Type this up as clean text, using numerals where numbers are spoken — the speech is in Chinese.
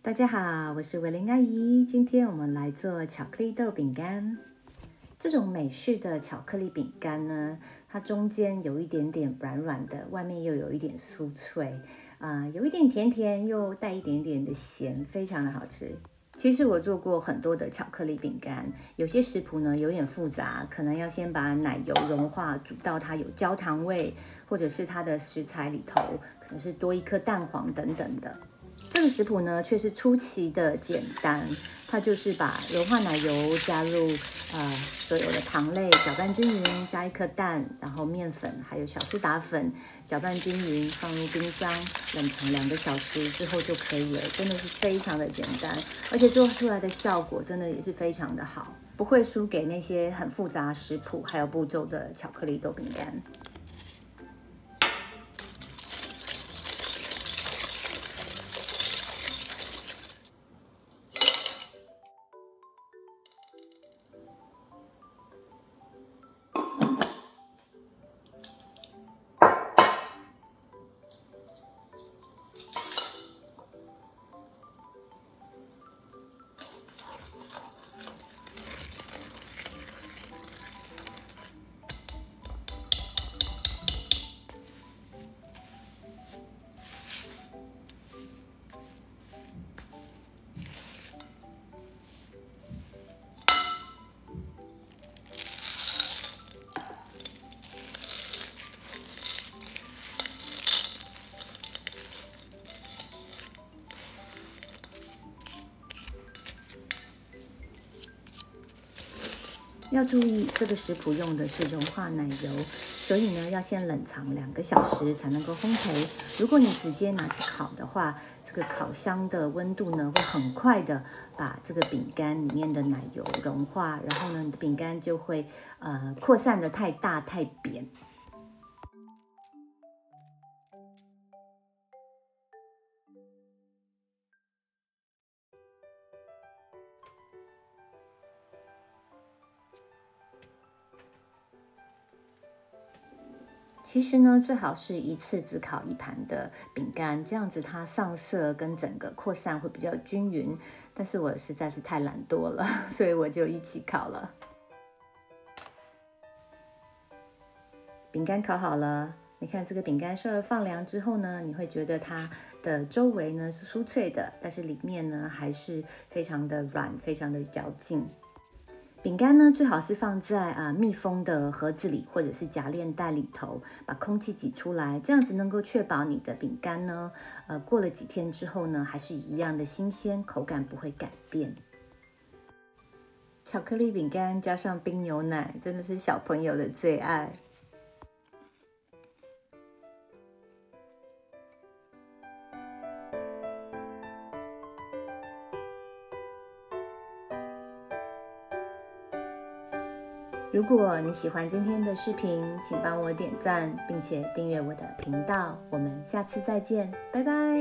大家好，我是维玲阿姨。今天我们来做巧克力豆饼干。这种美式的巧克力饼干呢，它中间有一点点软软的，外面又有一点酥脆，有一点甜甜，又带一点点的咸，非常的好吃。其实我做过很多的巧克力饼干，有些食谱呢有点复杂，可能要先把奶油融化，煮到它有焦糖味，或者是它的食材里头可能是多一颗蛋黄等等的。这个食谱呢，却是出奇的简单，它就是把融化奶油加入所有的糖类，搅拌均匀，加一颗蛋，然后面粉还有小苏打粉，搅拌均匀，放入冰箱冷藏2个小时之后就可以了，真的是非常的简单，而且做出来的效果真的也是非常的好，不会输给那些很复杂食谱还有步骤的巧克力豆饼干。要注意，这个食谱用的是融化奶油，所以呢要先冷藏2个小时才能够烘焙。如果你直接拿去烤的话，这个烤箱的温度呢会很快的把这个饼干里面的奶油融化，然后呢你的饼干就会扩散的太大太扁。其实呢，最好是一次只烤1盘的饼干，这样子它上色跟整个扩散会比较均匀。但是我实在是太懒惰了，所以我就一起烤了。饼干烤好了，你看这个饼干稍微放凉之后呢，你会觉得它的周围呢是酥脆的，但是里面呢还是非常的软，非常的嚼劲。饼干呢，最好是放在密封的盒子里，或者是夹链袋里头，把空气挤出来，这样子能够确保你的饼干呢，过了几天之后呢，还是一样的新鲜，口感不会改变。巧克力饼干加上冰牛奶，真的是小朋友的最爱。如果你喜欢今天的视频，请帮我点赞，并且订阅我的频道。我们下次再见，拜拜。